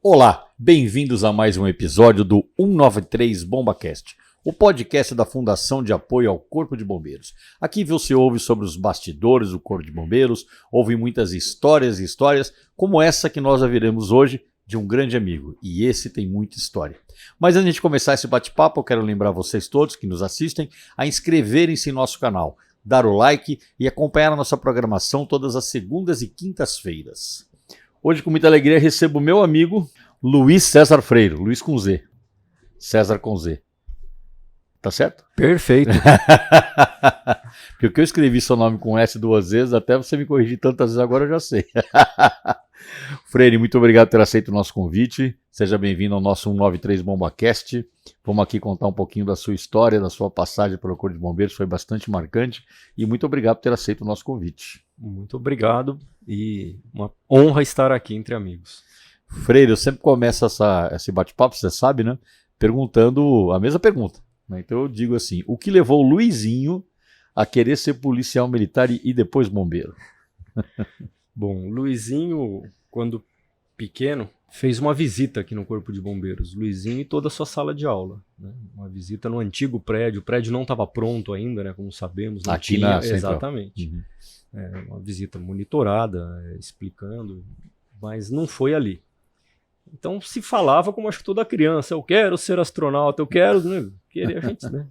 Olá, bem-vindos a mais um episódio do 193 BombaCast, o podcast da Fundação de Apoio ao Corpo de Bombeiros. Aqui você ouve sobre os bastidores do Corpo de Bombeiros, ouve muitas histórias e histórias, como essa que nós ouviremos hoje de um grande amigo, e esse tem muita história. Mas antes de começar esse bate-papo, eu quero lembrar vocês todos que nos assistem a inscreverem-se em nosso canal, dar o like e acompanhar a nossa programação todas as segundas e quintas-feiras. Hoje, com muita alegria, recebo meu amigo Luiz César Freire, Luiz com Z, César com Z. Tá certo? Perfeito. Porque o que eu escrevi seu nome com S duas vezes, até você me corrigir tantas vezes agora eu já sei. Freire, muito obrigado por ter aceito o nosso convite. Seja bem-vindo ao nosso 193 BombaCast. Vamos aqui contar um pouquinho da sua história, da sua passagem pelo Corpo de Bombeiros, foi bastante marcante. E muito obrigado por ter aceito o nosso convite. Muito obrigado e uma honra estar aqui entre amigos. Freire, eu sempre começo esse bate-papo, você sabe, né? Perguntando a mesma pergunta. Né? Então eu digo assim, o que levou o Luizinho a querer ser policial militar e depois bombeiro? Bom, o Luizinho, quando pequeno, fez uma visita aqui no Corpo de Bombeiros. Luizinho e toda a sua sala de aula. Né? Uma visita no antigo prédio. O prédio não estava pronto ainda, né? Como sabemos. Não aqui tinha, na Central. Exatamente. Uhum. Uma visita monitorada, explicando, mas não foi ali. Então se falava como acho que toda criança, eu quero ser astronauta, eu quero, né? Querer a gente, né?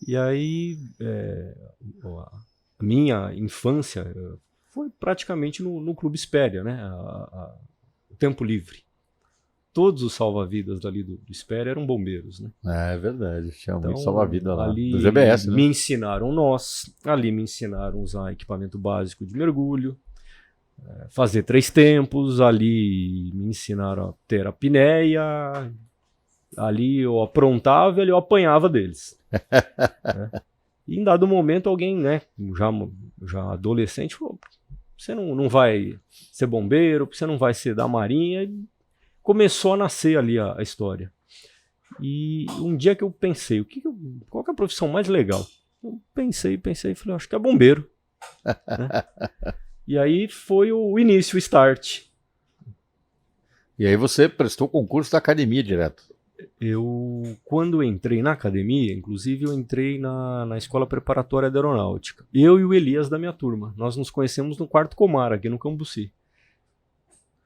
E aí a minha infância foi praticamente no Clube Espéria, né? O tempo livre. Todos os salva-vidas dali do Espéria eram bombeiros, né? É verdade, tinha então, muito salva-vida lá, ali do GBS, né? Me ensinaram ali me ensinaram a usar equipamento básico de mergulho, fazer 3 tempos, ali me ensinaram a ter a apneia, ali eu aprontava e ali eu apanhava deles. Né? E em dado momento alguém, né, já adolescente, falou, você não vai ser bombeiro, você não vai ser da Marinha. E começou a nascer ali a história. E um dia que eu pensei, qual que é a profissão mais legal? Eu pensei e falei, acho que é bombeiro. Né? E aí foi o início, o start. E aí você prestou concurso da academia direto. Quando entrei na academia, inclusive eu entrei na Escola Preparatória de Aeronáutica. Eu e o Elias da minha turma. Nós nos conhecemos no quarto Comar, aqui no Cambuci.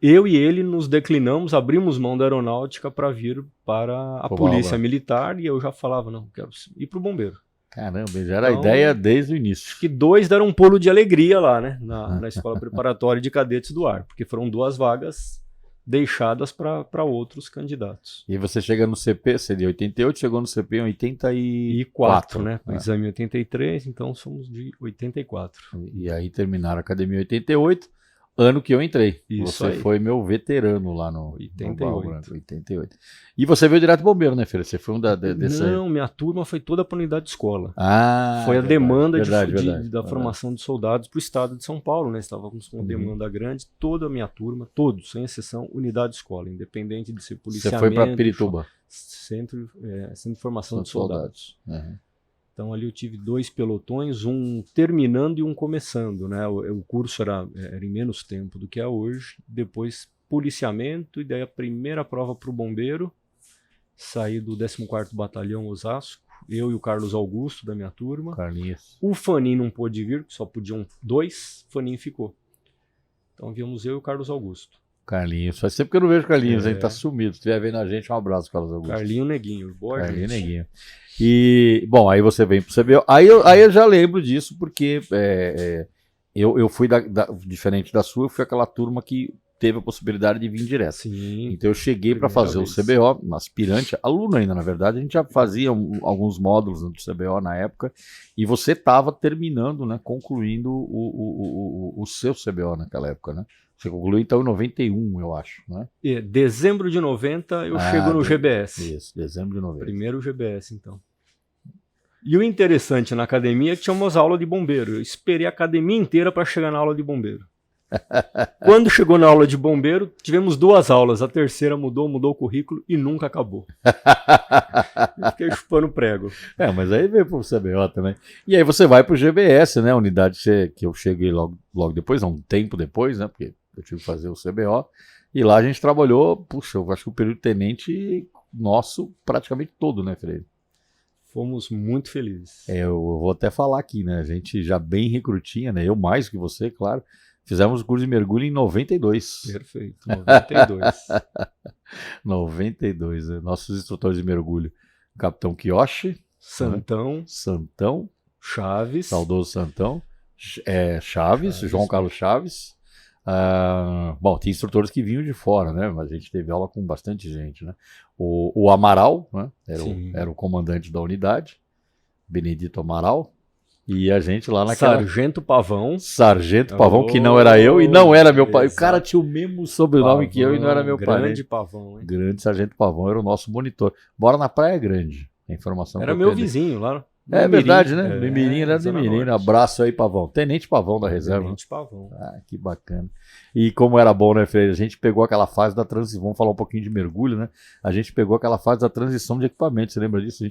Eu e ele nos declinamos, abrimos mão da aeronáutica para vir para a polícia militar e eu já falava, não, quero ir para o bombeiro. Caramba, já era a ideia desde o início. Acho que 2 deram um pulo de alegria lá, né, na Escola Preparatória de Cadetes do Ar, porque foram 2 vagas deixadas para outros candidatos. E você chega no CP, seria 88, chegou no CP em 84, né? O exame em 83, então somos de 84. E aí terminaram a academia em 88, ano que eu entrei. Isso você aí. Foi meu veterano lá no 88. 88. E você veio direto bombeiro, né, Feira? Você foi um desse aí? Não, minha turma foi toda para a unidade de escola. Foi a demanda da verdade. formação de soldados para o estado de São Paulo, né? Estávamos com uma demanda grande, toda a minha turma, todos, sem exceção, unidade de escola, independente de ser policiamento. Você foi para Pirituba? Centro de formação de soldados. Uhum. Então ali eu tive 2 pelotões, um terminando e um começando, né? O curso era em menos tempo do que é hoje. Depois policiamento e daí a primeira prova para o bombeiro. Saí do 14º Batalhão Osasco, eu e o Carlos Augusto da minha turma. Carlinhos. O Fanin não pôde vir, só podiam 2, Fanin ficou. Então víamos eu e o Carlos Augusto. Carlinhos, faz tempo que eu não vejo o Carlinhos, ele tá sumido. Se estiver vendo a gente, um abraço, Carlos Augusto. Carlinho Neguinho, boa Carlinho gente. Neguinho. E, bom, aí você vem pro CBO. Aí eu já lembro disso, porque eu fui, diferente da sua, eu fui aquela turma que teve a possibilidade de vir direto. Sim. Então eu cheguei para fazer o CBO, aspirante, aluno ainda, na verdade, a gente já fazia alguns módulos do CBO na época, e você estava terminando, né, concluindo o seu CBO naquela época, né? Você concluiu então em 91, eu acho, né? Dezembro de 90 eu chego no GBS. Isso, dezembro de 90. Primeiro GBS, então. E o interessante na academia é que tínhamos aula de bombeiro. Eu esperei a academia inteira para chegar na aula de bombeiro. Quando chegou na aula de bombeiro, tivemos 2 aulas. A terceira mudou o currículo e nunca acabou. Eu fiquei chupando prego. Mas aí veio pro CBO também. E aí você vai pro GBS, né? A unidade que eu cheguei logo depois, um tempo depois, né? Porque eu tive que fazer o CBO. E lá a gente trabalhou, puxa, eu acho que o período tenente nosso praticamente todo, né, Freire? Fomos muito felizes. Eu vou até falar aqui, né? A gente já bem recrutinha, né? Eu mais que você, claro. Fizemos o curso de mergulho em 92. Perfeito, 92. 92, né? Nossos instrutores de mergulho. Capitão Kiyoshi, Santão, né? Santão, Chaves. saudoso Santão, Chaves, João Carlos Chaves. Bom, tem instrutores que vinham de fora, né? Mas a gente teve aula com bastante gente, né? O Amaral, né? Era o comandante da unidade, Benedito Amaral, e a gente lá naquela... Sargento Pavão. Sargento Pavão, que não era eu e não era meu pai. O cara tinha o mesmo sobrenome Pavão, que eu e não era meu pai. Grande Pavão, hein? Grande Sargento Pavão era o nosso monitor. Mora na Praia Grande, a informação Era que eu meu perdi. vizinho lá. É verdade, né? No Mirim, era de Zona Mirim. Norte. Abraço aí, Pavão. Tenente Pavão da reserva. Tenente Pavão. Ah, que bacana. E como era bom, né, Freire? A gente pegou aquela fase da transição. Vamos falar um pouquinho de mergulho, né? A gente pegou aquela fase da transição de equipamento. Você lembra disso?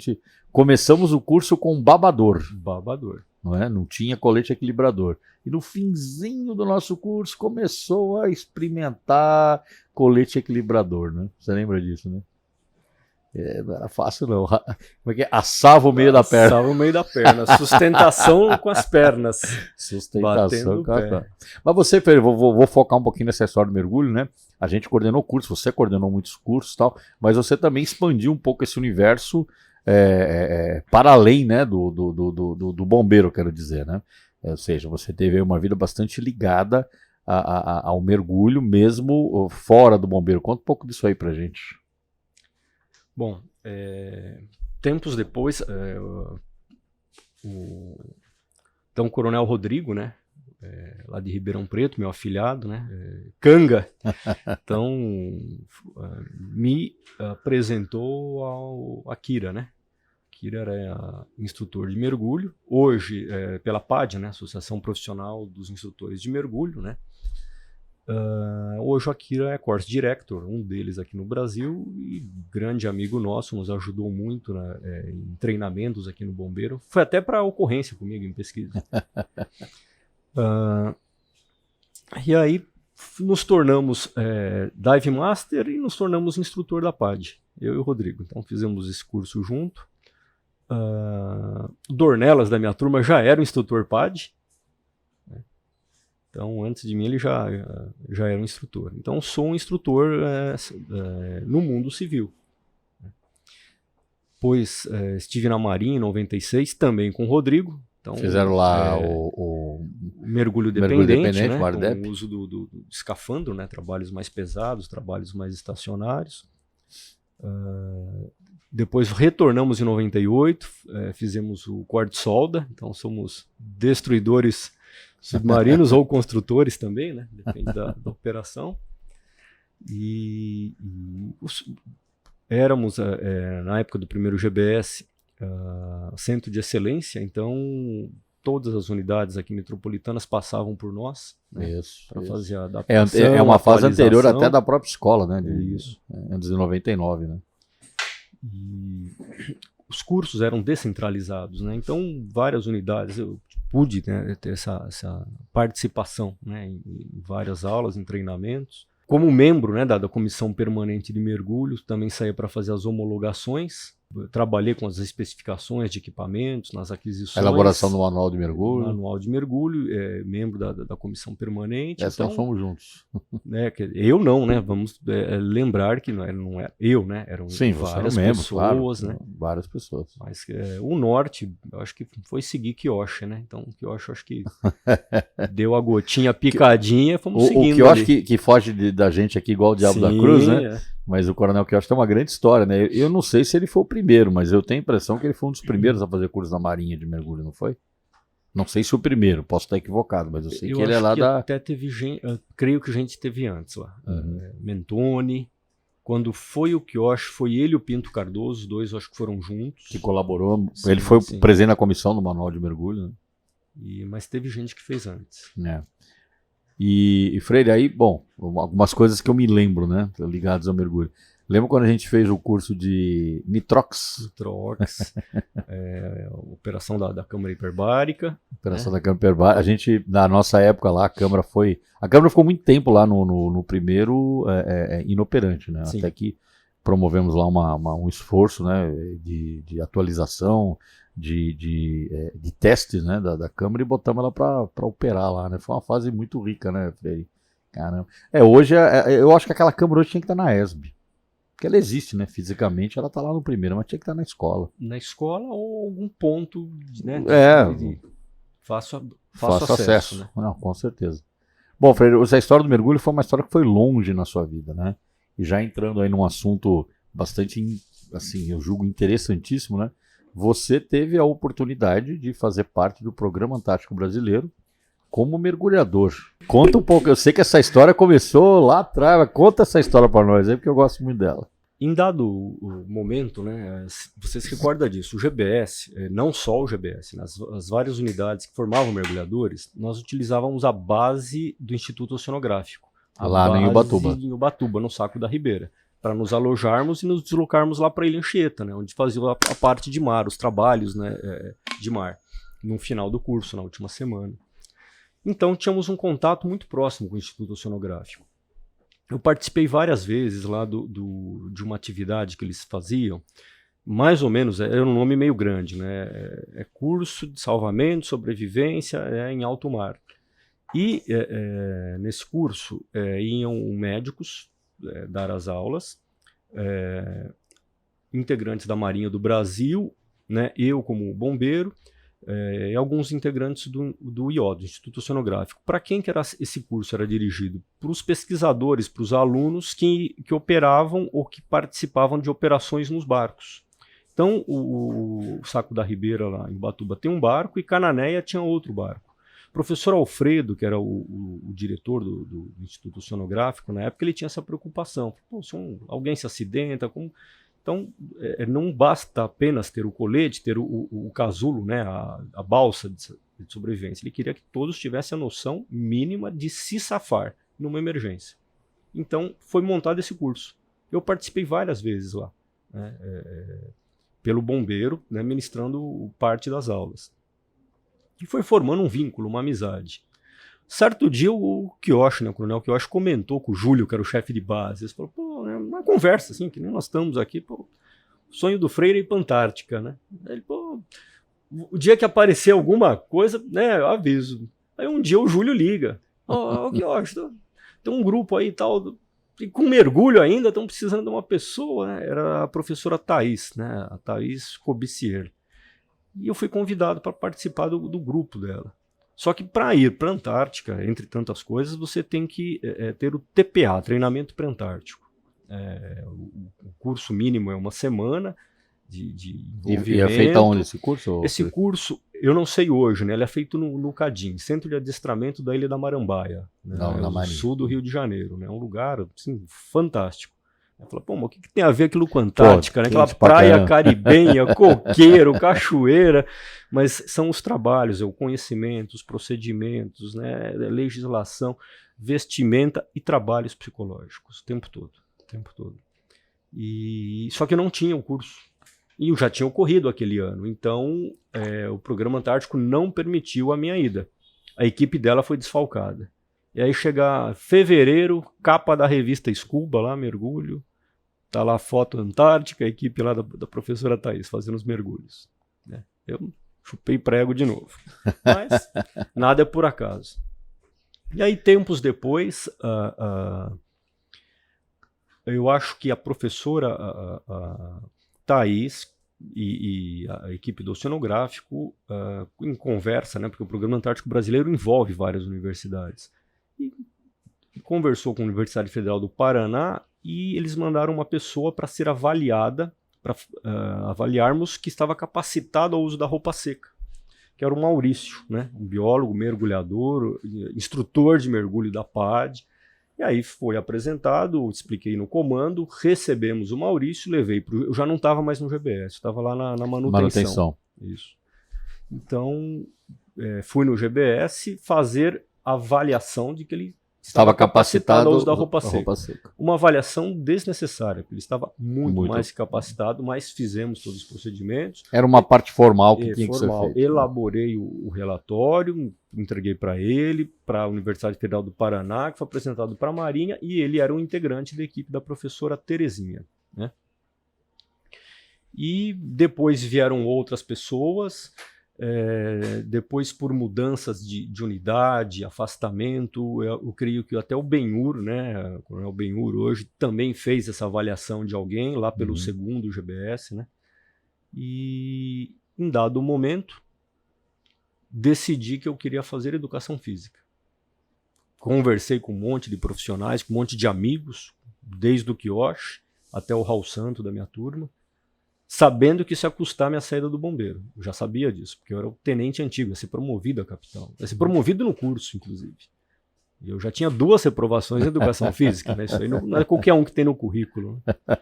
Começamos o curso com babador. Babador. Não é? Não tinha colete equilibrador. E no finzinho do nosso curso começou a experimentar colete equilibrador, né? Você lembra disso, né? Não era fácil, não. Como é que é? Assava o meio da perna. Assava o meio da perna. Sustentação com as pernas. Sustentação com a perna. Mas você, Pedro, vou focar um pouquinho nessa história do mergulho, né? A gente coordenou cursos, você coordenou muitos cursos e tal, mas você também expandiu um pouco esse universo para além, né, do bombeiro, quero dizer, né? Ou seja, você teve uma vida bastante ligada ao mergulho, mesmo fora do bombeiro. Conta um pouco disso aí pra gente. Bom, tempos depois, então o Coronel Rodrigo, né, lá de Ribeirão Preto, meu afilhado, né, Canga, então me apresentou ao Akira, né. Akira era instrutor de mergulho, hoje pela PAD, né, Associação Profissional dos Instrutores de Mergulho, né. Hoje o Akira é course director, um deles aqui no Brasil, e grande amigo nosso, nos ajudou muito, né, em treinamentos aqui no Bombeiro. Foi até para ocorrência comigo em pesquisa. E aí nos tornamos Dive Master e nos tornamos instrutor da PAD, eu e o Rodrigo. Então fizemos esse curso junto. Dornelas da minha turma já era o instrutor PAD. Então, antes de mim, ele já era um instrutor. Então, sou um instrutor no mundo civil. Depois, estive na Marinha em 96, também com o Rodrigo. Então, fizeram lá o mergulho dependente, né, com o uso do escafandro, né, trabalhos mais pesados, trabalhos mais estacionários. Depois retornamos em 98, fizemos o corte de solda. Então, somos destruidores submarinos ou construtores também, né? Depende da operação. Éramos, na época do primeiro GBS, centro de excelência, então todas as unidades aqui metropolitanas passavam por nós, né, para fazer a adaptação. É uma fase anterior até da própria escola, né? Isso. Antes de 99, né? E os cursos eram descentralizados, né? Então várias unidades, eu pude, né, ter essa participação, né, em várias aulas, em treinamentos. Como membro, né, da Comissão Permanente de Mergulho, também saía para fazer as homologações. Eu trabalhei com as especificações de equipamentos, nas aquisições. A elaboração do manual de mergulho. Manual de mergulho, membro da Comissão Permanente. Então, nós somos juntos. Eu não, né? Vamos lembrar que não era eu, né? Eram várias pessoas, claro, né? Várias pessoas. Mas o norte, eu acho que foi seguir Kiyoshi, né? Então, o Kiyoshi, acho que deu a gotinha picadinha, fomos seguindo. O Kiyoshi que foge da gente aqui igual o Diabo da Cruz, né? Mas o Coronel Kiyoshi tem uma grande história, né? Eu não sei se ele foi o primeiro, mas eu tenho a impressão que ele foi um dos primeiros a fazer curso na Marinha de mergulho, não foi? Não sei se o primeiro, posso estar equivocado, mas eu sei que ele é lá da... Até teve gente, creio que a gente teve antes lá. Mentoni, quando foi o Kiyoshi, foi ele e o Pinto Cardoso, os dois eu acho que foram juntos. Que colaborou, sim, ele foi presente na comissão do manual de mergulho, né? Mas teve gente que fez antes. E Freire, aí, bom, algumas coisas que eu me lembro, né, ligadas ao mergulho. Lembra quando a gente fez o curso de Nitrox? Nitrox, operação da câmara hiperbárica. Operação da câmara hiperbárica. A gente, na nossa época lá, a câmara ficou muito tempo lá no primeiro inoperante, né? Sim. Até que promovemos lá um esforço, né, de atualização, de testes, né, da câmara, e botamos ela para operar lá, né? Foi uma fase muito rica, né, Freire? Caramba. Hoje, eu acho que aquela câmara hoje tinha que estar na ESB. Porque ela existe, né? Fisicamente ela tá lá no primeiro, mas tinha que estar na escola. Na escola ou algum ponto, né? De fácil acesso, né? Não, com certeza. Bom, Freire, essa história do mergulho foi uma história que foi longe na sua vida, né? E já entrando aí num assunto bastante, assim, eu julgo interessantíssimo, né? Você teve a oportunidade de fazer parte do Programa Antártico Brasileiro como mergulhador. Conta um pouco, eu sei que essa história começou lá atrás, mas conta essa história para nós aí, porque eu gosto muito dela. Em dado o momento, né, você se recorda disso, o GBS, não só o GBS, as várias unidades que formavam mergulhadores, nós utilizávamos a base do Instituto Oceanográfico. Lá em Ubatuba. Em Ubatuba, no Saco da Ribeira, para nos alojarmos e nos deslocarmos lá para Ilha Anchieta, né, onde fazia a parte de mar, os trabalhos, né, de mar, no final do curso, na última semana. Então tínhamos um contato muito próximo com o Instituto Oceanográfico. Eu participei várias vezes lá de uma atividade que eles faziam, mais ou menos, era um nome meio grande, né? Curso de salvamento, sobrevivência em alto mar. E nesse curso iam médicos dar as aulas, integrantes da Marinha do Brasil, né? Eu como bombeiro, e alguns integrantes do IOD, do Instituto Oceanográfico. Para quem que era esse curso era dirigido? Para os pesquisadores, para os alunos que operavam ou que participavam de operações nos barcos. Então, o Saco da Ribeira, lá em Ubatuba, tem um barco e Cananéia tinha outro barco. O professor Alfredo, que era o diretor do Instituto Oceanográfico, na época ele tinha essa preocupação. Pô, se alguém se acidenta, como... Então, não basta apenas ter o colete, ter o casulo, né, a balsa de sobrevivência. Ele queria que todos tivessem a noção mínima de se safar numa emergência. Então, foi montado esse curso. Eu participei várias vezes lá, né, pelo bombeiro, né, ministrando parte das aulas. E foi formando um vínculo, uma amizade. Certo dia, o Kioshi, né, o coronel Kioshi, comentou com o Júlio, que era o chefe de base. Ele falou, pô, né, uma conversa, assim, que nem nós estamos aqui, pô, sonho do Freire ir pra Antártica, né? Ele, pô, o dia que aparecer alguma coisa, né, eu aviso. Aí um dia o Júlio liga. Ó, Kioshi, tem um grupo aí e tal, e com mergulho ainda, estão precisando de uma pessoa, né? Era a professora Thaís, né, a Thaís Cobissier. E eu fui convidado para participar do grupo dela. Só que para ir para a Antártica, entre tantas coisas, você tem que ter o TPA, treinamento pré-antártico. O curso mínimo é uma semana de envolvimento. E é feito aonde esse curso? Esse curso, eu não sei hoje, né? Ele é feito no CADIM, Centro de Adestramento da Ilha da Marambaia, né? No sul do Rio de Janeiro. Né? É um lugar assim, fantástico. Eu falei, pô, mas o que tem a ver aquilo com a Antártica, né? Aquela praia caribenha, coqueiro, cachoeira, mas são os trabalhos, o conhecimento, os procedimentos, né? Legislação, vestimenta e trabalhos psicológicos, o tempo todo. Só que eu não tinha o curso, e eu já tinha ocorrido aquele ano, então o Programa Antártico não permitiu a minha ida. A equipe dela foi desfalcada. E aí chega fevereiro, capa da revista Scuba, lá, mergulho. Tá lá a foto Antártica, a equipe lá da professora Thaís fazendo os mergulhos. Né? Eu chupei prego de novo. Mas nada é por acaso. E aí, tempos depois, eu acho que a professora Thaís e a equipe do Oceanográfico, em conversa, né, porque o Programa Antártico Brasileiro envolve várias universidades, e conversou com a Universidade Federal do Paraná e eles mandaram uma pessoa para ser avaliada, para avaliarmos que estava capacitado ao uso da roupa seca, que era o Maurício, né, um biólogo, mergulhador, instrutor de mergulho da PAD. E aí foi apresentado, expliquei no comando, recebemos o Maurício, levei eu já não estava mais no GBS, estava lá na manutenção. Isso. Então, fui no GBS fazer avaliação de que ele Estava capacitado ao uso da roupa a seca. roupa seca. Uma avaliação desnecessária, porque ele estava muito mais que capacitado, mas fizemos todos os procedimentos. Era uma parte formal que tinha que ser feita. Elaborei o relatório, entreguei para ele, para a Universidade Federal do Paraná, que foi apresentado para a Marinha, e ele era um integrante da equipe da professora Terezinha, né? E depois vieram outras pessoas, depois por mudanças de unidade, afastamento, eu creio que até o Benhur, né, o Coronel Benhur hoje também fez essa avaliação de alguém lá pelo segundo GBS, né? E em dado momento decidi que eu queria fazer educação física. Conversei com um monte de profissionais, com um monte de amigos, desde o Quioche até o Raul Santo da minha turma, sabendo que isso ia custar minha saída do bombeiro. Eu já sabia disso, porque eu era o tenente antigo, ia ser promovido a capitão. Ia ser promovido no curso, inclusive. E eu já tinha 2 reprovações em educação física, né? Isso aí não é qualquer um que tem no currículo, né?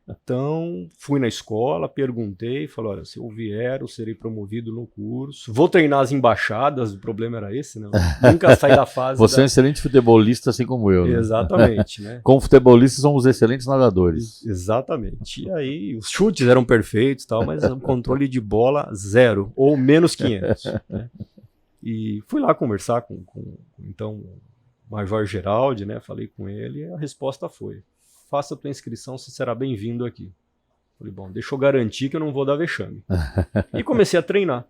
Então, fui na escola, perguntei, falei, olha, se eu vier, eu serei promovido no curso. Vou treinar as embaixadas, o problema era esse, né? Eu nunca saí da fase Você é um excelente futebolista, assim como eu. Né? Exatamente, né? Como futebolistas, somos excelentes nadadores. Exatamente. E aí, os chutes eram perfeitos e tal, mas o controle de bola, 0, ou menos 500. Né? E fui lá conversar com então, o Major Geraldi, né? Falei com ele e a resposta foi: faça a tua inscrição, você será bem-vindo aqui. Falei, bom, deixa eu garantir que eu não vou dar vexame. E comecei a treinar.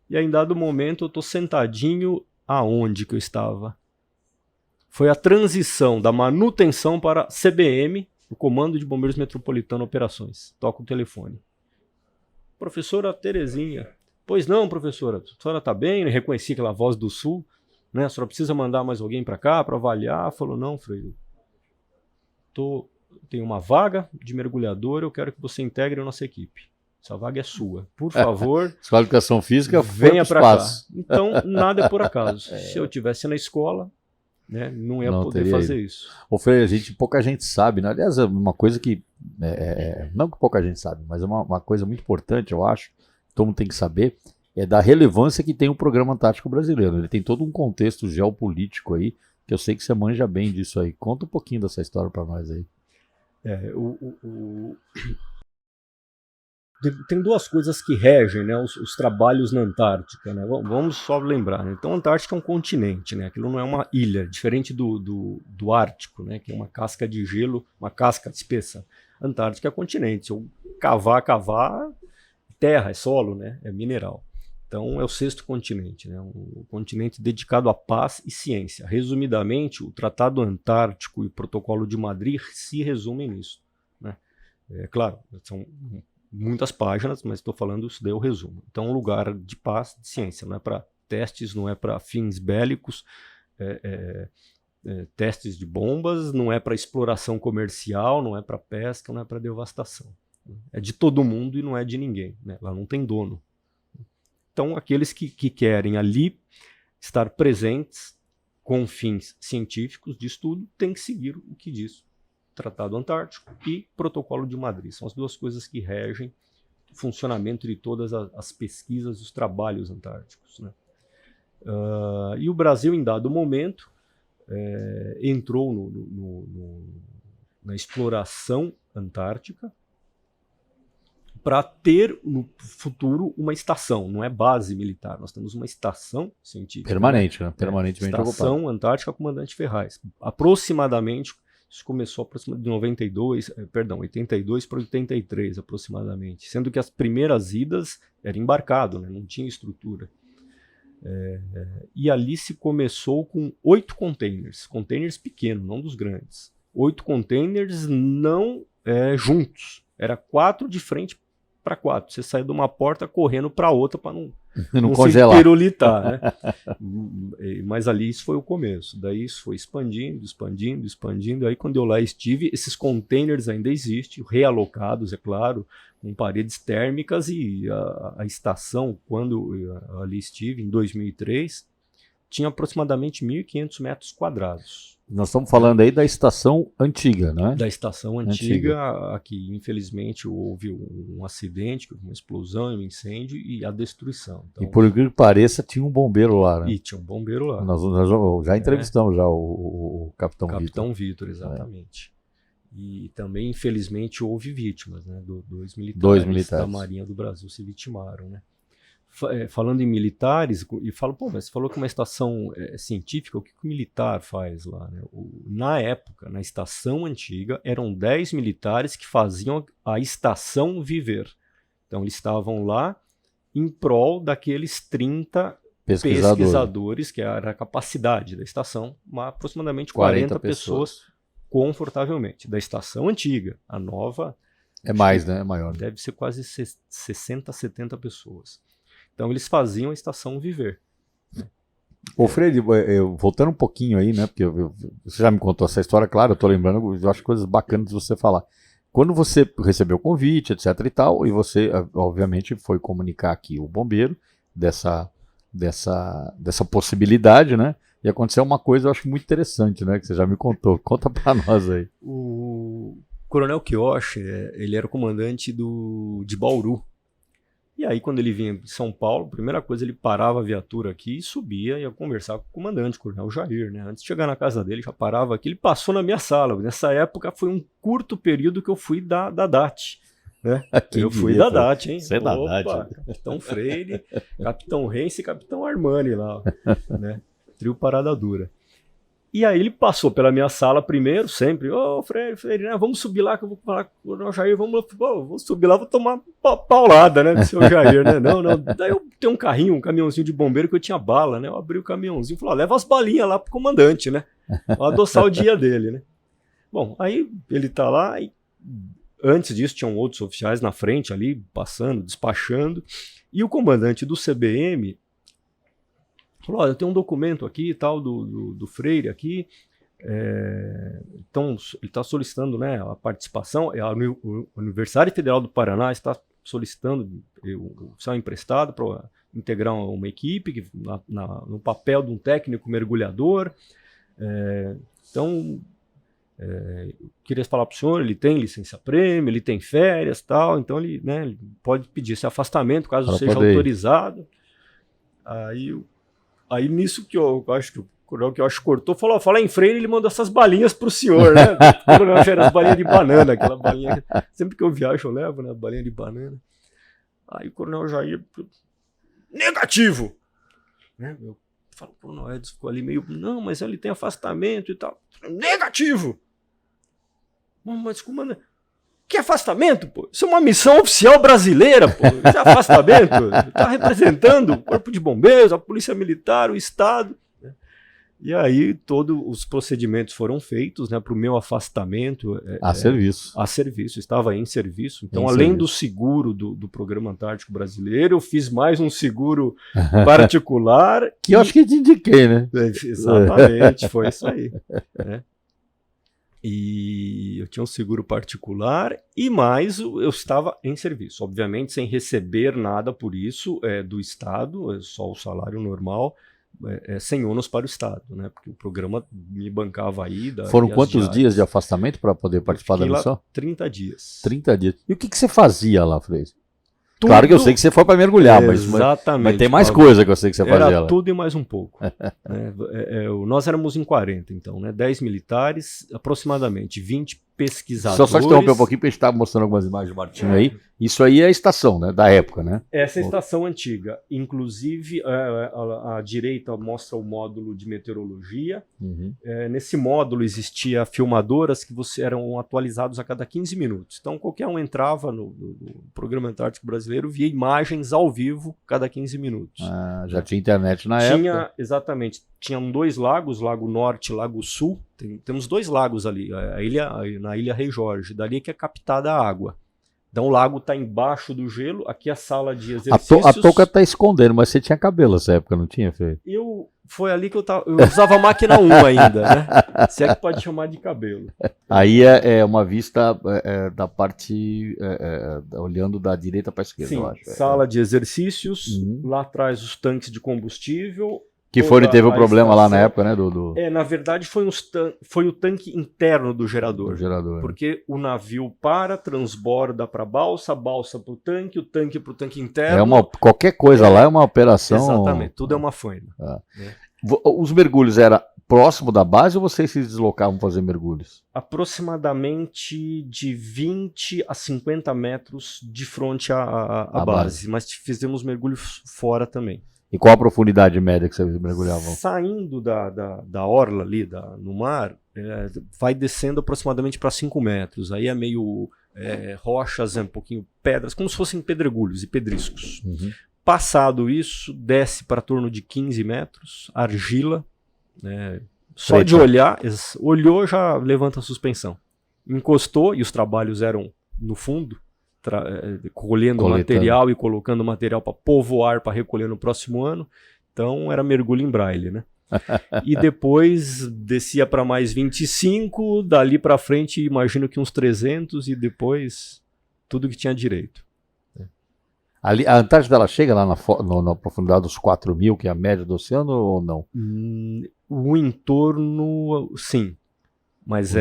E aí, em dado momento, eu tô sentadinho aonde que eu estava? Foi a transição da manutenção para CBM, o Comando de Bombeiros Metropolitano Operações. Toca o telefone. Professora Terezinha. Pois não, professora. A senhora tá bem? Reconheci aquela voz do Sul. Né? A senhora precisa mandar mais alguém para cá para avaliar? Falou, não, Freire. Tenho uma vaga de mergulhador, eu quero que você integre a nossa equipe. Essa vaga é sua. Por favor, Escola de Educação Física, venha para cá. Então, nada é por acaso. Se eu estivesse na escola, né, não ia poder fazer isso. Ô, Freire, pouca gente sabe, né? Aliás, é uma coisa que, não que pouca gente sabe, mas é uma coisa muito importante, eu acho, todo mundo tem que saber, é da relevância que tem o Programa Antártico Brasileiro. Ele tem todo um contexto geopolítico aí, que eu sei que você manja bem disso aí. Conta um pouquinho dessa história para nós aí. Tem 2 coisas que regem, né, os trabalhos na Antártica. Né? Vamos só lembrar. Né? Então, a Antártica é um continente, né? Aquilo não é uma ilha, diferente do Ártico, né? Que é uma casca de gelo, uma casca espessa. A Antártica é continente. Se eu cavar, terra, é solo, né? É mineral. Então, é o 6º continente, né? Um continente dedicado à paz e ciência. Resumidamente, o Tratado Antártico e o Protocolo de Madrid se resumem nisso. Né? Claro, são muitas páginas, mas estou falando isso daí é o resumo. Então, um lugar de paz, de ciência. Não é para testes, não é para fins bélicos, testes de bombas, não é para exploração comercial, não é para pesca, não é para devastação. É de todo mundo e não é de ninguém. Né? Lá não tem dono. Então, aqueles que querem ali estar presentes com fins científicos de estudo têm que seguir o que diz Tratado Antártico e Protocolo de Madrid. São as 2 coisas que regem o funcionamento de todas as pesquisas e os trabalhos antárticos. Né? E o Brasil, em dado momento, entrou na exploração antártica para ter no futuro uma estação, não é base militar, nós temos uma estação científica. Permanente, né? Permanentemente ocupada. Estação Antártica Comandante Ferraz. Aproximadamente, isso começou aproximadamente de 82 para 83 aproximadamente, sendo que as primeiras idas era embarcado, né? Não tinha estrutura. E ali se começou com 8 containers pequenos, não dos grandes. 8 containers não juntos, era 4 de frente para 4. Você saía de uma porta correndo para outra para não congelar. Se pirulitar, né? Mas ali isso foi o começo. Daí isso foi expandindo. Aí quando eu lá estive, esses containers ainda existem, realocados, é claro, com paredes térmicas, e a estação, quando eu ali estive, em 2003, tinha aproximadamente 1.500 metros quadrados. Nós estamos falando aí da estação antiga, né? Da estação antiga, aqui infelizmente houve um acidente, uma explosão, um incêndio e a destruição. Então, E por incrível que pareça, tinha um bombeiro lá, né? e tinha um bombeiro lá. Nós já entrevistamos já o Capitão Vitor. Capitão Vitor, exatamente. E também, infelizmente, houve vítimas, né? Dois militares da Marinha do Brasil se vitimaram, né? Falando em militares, e falo, mas você falou que uma estação científica, o que o militar faz lá? Né? Na época, na estação antiga, eram 10 militares que faziam a estação viver. Então, eles estavam lá em prol daqueles 30 pesquisadores, que era a capacidade da estação, aproximadamente 40 pessoas confortavelmente. Da estação antiga, a nova... É mais, né? É maior. Deve ser quase 60, 70 pessoas. Então eles faziam a estação viver. Ô Freire, voltando um pouquinho aí, né? Porque você já me contou essa história, claro, eu tô lembrando, eu acho coisas bacanas de você falar. Quando você recebeu o convite, etc e tal, e você, obviamente, foi comunicar aqui o bombeiro dessa possibilidade, né? E aconteceu uma coisa, eu acho muito interessante, né? Que você já me contou. Conta pra nós aí. O Coronel Quioche, ele era o comandante de Bauru. E aí, quando ele vinha em São Paulo, a primeira coisa, ele parava a viatura aqui e subia e ia conversar com o comandante, o Coronel Jair, né? Antes de chegar na casa dele, já parava aqui, ele passou na minha sala. Nessa época, foi um curto período que eu fui da DAT. Né? Eu fui da DAT, hein? Você é da DAT. Capitão Freire, Capitão Rense e Capitão Armani lá, né? Trio Parada Dura. E aí ele passou pela minha sala primeiro, sempre, Freire, né, vamos subir lá que eu vou falar com o Jair, vou subir lá, vou tomar paulada, né, do seu Jair, né, não, daí eu tenho um caminhãozinho de bombeiro que eu tinha bala, né, eu abri o caminhãozinho e falei, leva as balinhas lá pro comandante, né, vou adoçar o dia dele, né. Bom, aí ele tá lá, e antes disso tinham outros oficiais na frente ali, passando, despachando, e o comandante do CBM falou, olha, eu tenho um documento aqui e tal, do Freire aqui, então ele está solicitando, né, a participação, a Universidade Federal do Paraná está solicitando o oficial emprestado para integrar uma equipe no papel de um técnico mergulhador, então queria falar para o senhor, ele tem licença-prêmio, ele tem férias e tal, então ele pode pedir esse afastamento caso seja autorizado. Aí nisso que eu acho que o Coronel Quioche cortou, falou, fala em Freire, ele mandou essas balinhas pro senhor, né? O Coronel era as balinhas de banana, aquela balinha, sempre que eu viajo eu levo, né, balinha de banana. Aí o Coronel Jair, negativo! Né? Eu falo, o Coronel Edson ficou ali meio, não, mas ele tem afastamento e tal. Negativo! Mas comandante, que afastamento, pô? Isso é uma missão oficial brasileira, pô. Isso é afastamento. Está representando o Corpo de Bombeiros, a Polícia Militar, o Estado. E aí todos os procedimentos foram feitos, né, para o meu afastamento. Serviço. A serviço, estava em serviço. Então, além do seguro do Programa Antártico Brasileiro, eu fiz mais um seguro particular. Que eu acho que te indiquei, né? Exatamente, foi isso aí. Né? E eu tinha um seguro particular e mais eu estava em serviço, obviamente sem receber nada por isso do Estado, só o salário normal, sem ônus para o Estado, né? Porque o programa me bancava aí. Foram quantos dias de afastamento para poder participar da missão? 30 dias. 30 dias. E o que você fazia lá, Freire? Claro que eu sei que você foi para mergulhar, mas tem mais coisa que eu sei que você fazia lá. Era tudo e mais um pouco. Nós éramos em 40, então, né? 10 militares, aproximadamente 20 pesquisadores. Só te interromper um pouquinho, porque a gente estava mostrando algumas imagens do Martinho aí. Isso aí é a estação, né? Da época, né? Essa é a estação antiga. Inclusive, à direita mostra o módulo de meteorologia. Uhum. Nesse módulo existia filmadoras que eram atualizados a cada 15 minutos. Então, qualquer um entrava no Programa Antártico Brasileiro, via imagens ao vivo cada 15 minutos. Já tinha internet na época? Exatamente. Tinham 2 lagos, Lago Norte e Lago Sul. Temos 2 lagos ali, na Ilha Rei Jorge. Dali que é captada a água. Então o lago está embaixo do gelo, aqui a sala de exercícios. A touca está escondendo, mas você tinha cabelo nessa época, não tinha, Fê? Foi ali que eu usava a máquina 1 ainda, né? Se é que pode chamar de cabelo. Aí é uma vista da parte, olhando da direita para a esquerda, sim, eu acho. Sala de exercícios, lá atrás os tanques de combustível. Que teve o problema lá na época, né? Na verdade foi o tanque interno do gerador. Porque o navio transborda para a balsa para o tanque para o tanque interno. Qualquer coisa lá é uma operação. Exatamente, tudo é uma faina. Os mergulhos eram próximo da base ou vocês se deslocavam fazer mergulhos? Aproximadamente de 20 a 50 metros de frente à base, mas fizemos mergulhos fora também. E qual a profundidade média que vocês mergulhavam? Saindo da orla ali no mar, vai descendo aproximadamente para 5 metros. Aí é meio rochas, um pouquinho pedras, como se fossem pedregulhos e pedriscos. Uhum. Passado isso, desce para torno de 15 metros, argila, só de olhar, olhou já levanta a suspensão. Encostou, e os trabalhos eram no fundo, colhendo material e colocando material para povoar, para recolher no próximo ano. Então era mergulho em braille, né? E depois descia para mais 25, dali para frente imagino que uns 300 e depois tudo que tinha direito. Ali, a Antártida ela chega lá na profundidade dos 4.000, que é a média do oceano, ou não? O entorno, sim. Mas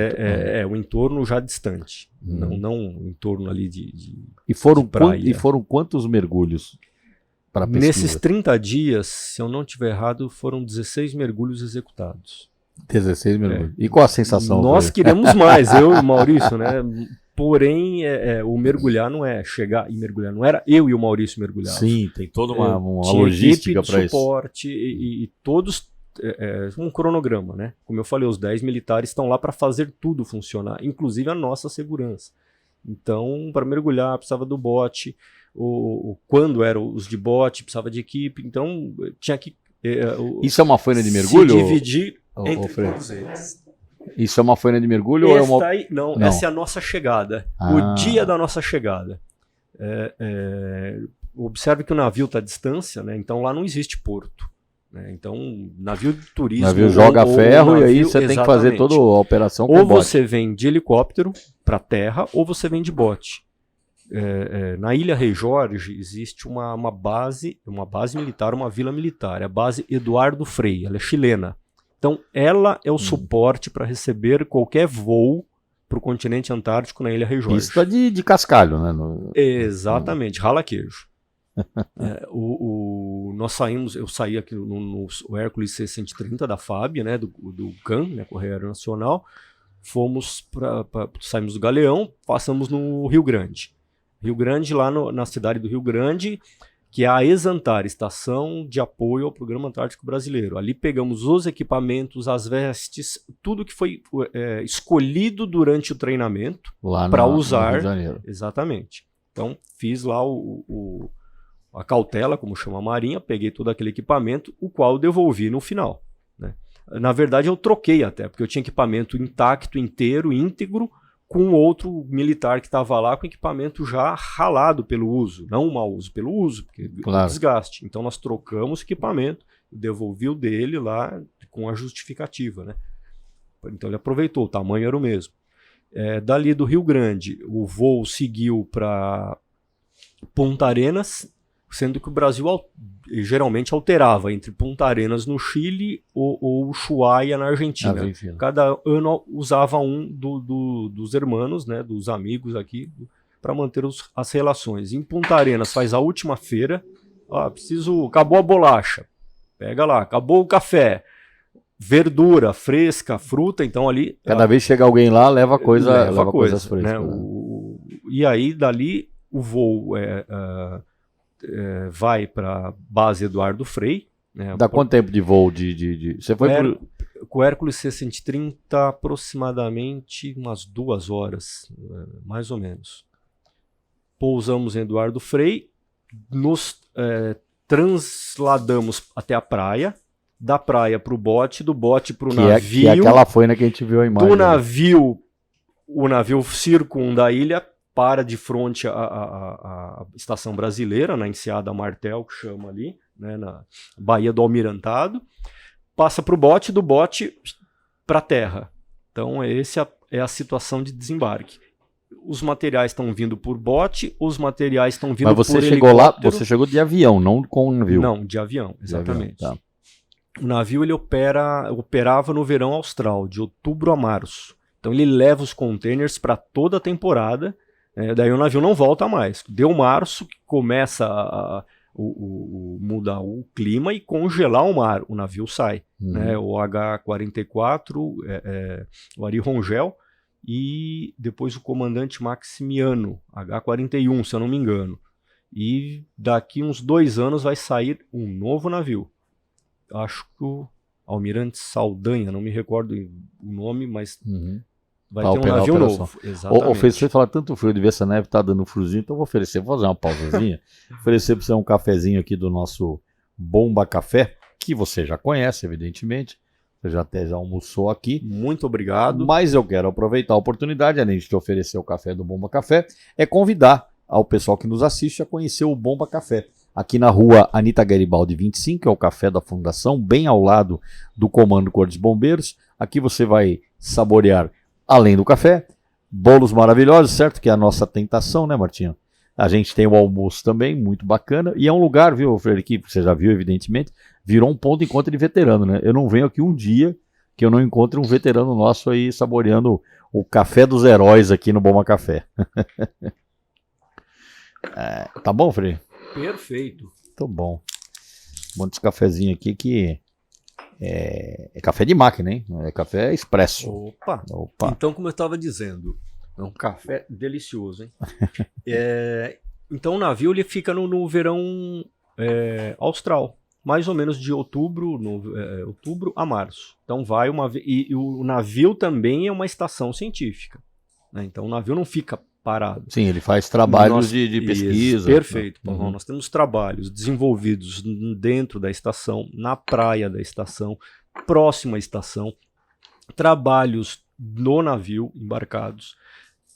o entorno já distante. Não o entorno ali de praia. E foram quantos mergulhos para pesquisa? Nesses 30 dias, se eu não estiver errado, foram 16 mergulhos executados. 16 mergulhos. E qual a sensação? Nós queremos mais, eu e o Maurício, né? Porém, o mergulhar não é chegar e mergulhar. Não era eu e o Maurício mergulhar. Sim, tem toda uma logística para isso. Suporte e todos um cronograma, né? Como eu falei, os 10 militares estão lá para fazer tudo funcionar, inclusive a nossa segurança. Então, para mergulhar, precisava do bote. Quando eram os de bote, precisava de equipe. Então, tinha que... Isso é uma faina de mergulho? Se dividir entre todos eles. Isso é uma faina de mergulho ou é uma... Não, essa é a nossa chegada. O dia da nossa chegada. Observe que o navio está à distância, né? Então lá não existe porto. Né? Então, navio de turismo... O navio joga ferro e aí você tem que fazer toda a operação com ou bote. Você vem de helicóptero para terra ou você vem de bote. Na Ilha Rei Jorge existe uma base militar, uma vila militar. É a base Eduardo Frei, ela é chilena. Então, ela é o suporte para receber qualquer voo para o continente antártico na Ilha Rei Jorge. Pista de cascalho, né? Exatamente, rala queijo. Eu saí aqui no Hércules C-130 da FAB, né, do CAN, né, Correio Aeronacional. Saímos do Galeão, passamos no Rio Grande. Rio Grande, lá na cidade do Rio Grande, que é a Exantar, Estação de Apoio ao Programa Antártico Brasileiro. Ali pegamos os equipamentos, as vestes, tudo que foi escolhido durante o treinamento para usar. No Rio de Janeiro. Exatamente. Então, fiz lá a cautela, como chama a Marinha, peguei todo aquele equipamento, o qual devolvi no final. Né? Na verdade, eu troquei até, porque eu tinha equipamento intacto, inteiro, íntegro, com outro militar que estava lá com equipamento já ralado pelo uso, não o mau uso, pelo uso, porque desgaste. Então nós trocamos o equipamento, devolvi o dele lá com a justificativa, né? Então ele aproveitou, o tamanho era o mesmo. Dali do Rio Grande, o voo seguiu para Punta Arenas, sendo que o Brasil geralmente alterava entre Punta Arenas no Chile ou Ushuaia na Argentina. Cada ano usava um dos hermanos, né, dos amigos aqui, para manter as relações. Em Punta Arenas faz a última feira, acabou a bolacha, pega lá, acabou o café, verdura fresca, fruta, então ali... Cada vez chega alguém lá, leva coisas frescas. Né? E aí dali o voo vai para base Eduardo Frei. Né? Dá quanto tempo de voo? Você foi com o Hércules C-130 aproximadamente umas 2 horas, mais ou menos. Pousamos em Eduardo Frei, nos transladamos até a praia, da praia para o bote, do bote para o navio. Que é aquela foina que a gente viu a imagem. Do navio, o navio circunda a ilha, para de frente à estação brasileira, na Enseada Martel, que chama ali, né, na Baía do Almirantado, passa para o bote, do bote para a terra. Então, essa é a situação de desembarque. Os materiais estão vindo por bote, os materiais estão vindo por helicóptero. Mas você chegou de avião, não com um navio? Não, de avião, exatamente. De avião, tá. O navio ele operava no verão austral, de outubro a março. Então ele leva os containers para toda a temporada, daí o navio não volta mais. Deu março, que começa mudar o clima e congelar o mar, o navio sai. Né? O H-44, o Ari Rongel, e depois o comandante Maximiano, H-41, se eu não me engano. E daqui uns 2 anos vai sair um novo navio. Acho que o Almirante Saldanha, não me recordo o nome, mas vai ter um navio novo. Exatamente. Você fala tanto frio, de ver essa neve tá dando friozinho, então eu vou oferecer, vou fazer uma pausazinha, oferecer para você um cafezinho aqui do nosso Bomba Café, que você já conhece, evidentemente. Você já almoçou aqui. Muito obrigado. Mas eu quero aproveitar a oportunidade, além de te oferecer o café do Bomba Café, é convidar ao pessoal que nos assiste a conhecer o Bomba Café. Aqui na rua Anita Garibaldi 25, que é o café da Fundação, bem ao lado do Comando Corpo de Bombeiros. Aqui você vai saborear, além do café, bolos maravilhosos, certo? Que é a nossa tentação, né, Martinho? A gente tem o almoço também, muito bacana. E é um lugar, viu, Freire, que você já viu, evidentemente, virou um ponto de encontro de veterano, né? Eu não venho aqui um dia que eu não encontre um veterano nosso aí saboreando o café dos heróis aqui no Bomba Café. Tá bom, Freire? Perfeito. Muito bom. Um monte de cafezinho aqui que é café de máquina, hein? É café expresso. Opa. Então, como eu estava dizendo, é um café delicioso, hein? Então o navio ele fica no verão austral, mais ou menos de outubro a março. Então vai uma vez. E o navio também é uma estação científica, né? Então o navio não fica parado. Sim, ele faz trabalhos de pesquisa. Perfeito, Pavão. Nós temos trabalhos desenvolvidos dentro da estação, na praia da estação, próxima à estação, trabalhos no navio embarcados,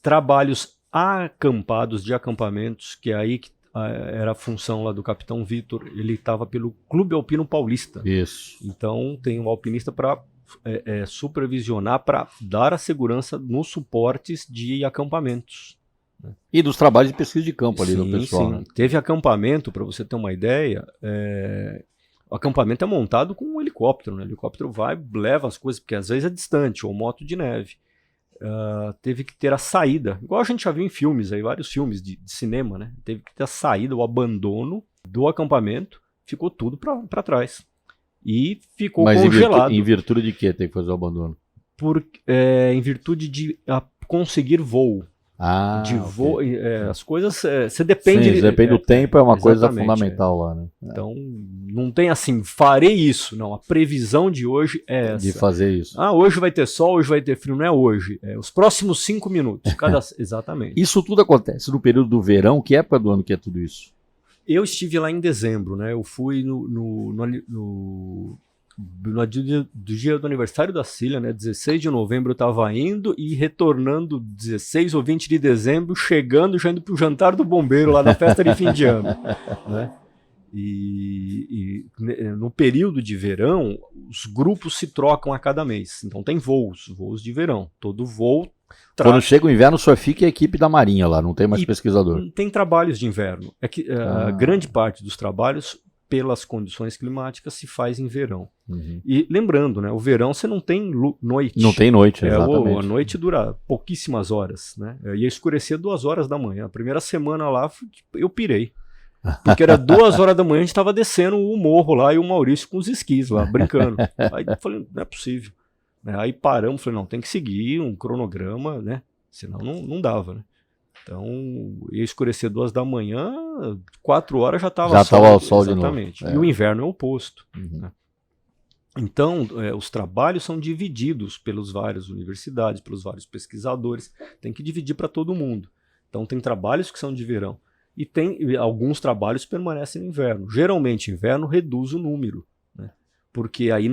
trabalhos acampados de acampamentos, que é aí que era a função lá do Capitão Vitor. Ele estava pelo Clube Alpino Paulista. Isso. Então tem um alpinista para supervisionar, para dar a segurança nos suportes de acampamentos. E dos trabalhos de pesquisa de campo ali do pessoal. Sim. Né? Teve acampamento, para você ter uma ideia, o acampamento é montado com um helicóptero. Né? O helicóptero vai, leva as coisas, porque às vezes é distante, ou moto de neve. Teve que ter a saída, igual a gente já viu em filmes, aí, vários filmes de cinema, né? Teve que ter a saída, o abandono do acampamento, ficou tudo para trás. E ficou congelado. Em virtude de que tem que fazer o abandono? Em virtude de conseguir voo. Voo, as coisas, você depende... Sim, depende do tempo, é uma coisa fundamental lá, né? Então, não tem assim, farei isso. Não, a previsão de hoje é essa. De fazer isso. Hoje vai ter sol, hoje vai ter frio. Não é hoje, os próximos 5 minutos. Exatamente. Isso tudo acontece no período do verão. Que época do ano que é tudo isso? Eu estive lá em dezembro, né? Eu fui no dia do aniversário da Cília, né? 16 de novembro eu estava indo e retornando 16 ou 20 de dezembro, já indo para o jantar do bombeiro lá na festa de fim de ano, né? E no período de verão, os grupos se trocam a cada mês. Então tem voos de verão. Todo voo... Quando chega o inverno, só fica a equipe da Marinha lá, não tem mais pesquisador. Tem trabalhos de inverno. É que a grande parte dos trabalhos, pelas condições climáticas, se faz em verão. E lembrando, né, o verão você não tem noite. Não tem noite, exatamente. A noite dura pouquíssimas horas, né? Ia escurecer 2 horas da manhã. A primeira semana lá, eu pirei. Porque era 2 horas da manhã, a gente estava descendo o morro lá e o Maurício com os esquis lá, brincando. Aí eu falei, não é possível. Aí paramos, falei, não, tem que seguir um cronograma, né? Senão não dava, né? Então, ia escurecer 2 da manhã, 4 horas já estava o sol de novo. Exatamente. E o inverno é o oposto. Né? Então, os trabalhos são divididos pelas várias universidades, pelos vários pesquisadores. Tem que dividir para todo mundo. Então, tem trabalhos que são de verão. E alguns trabalhos permanecem no inverno. Geralmente, inverno reduz o número. Porque aí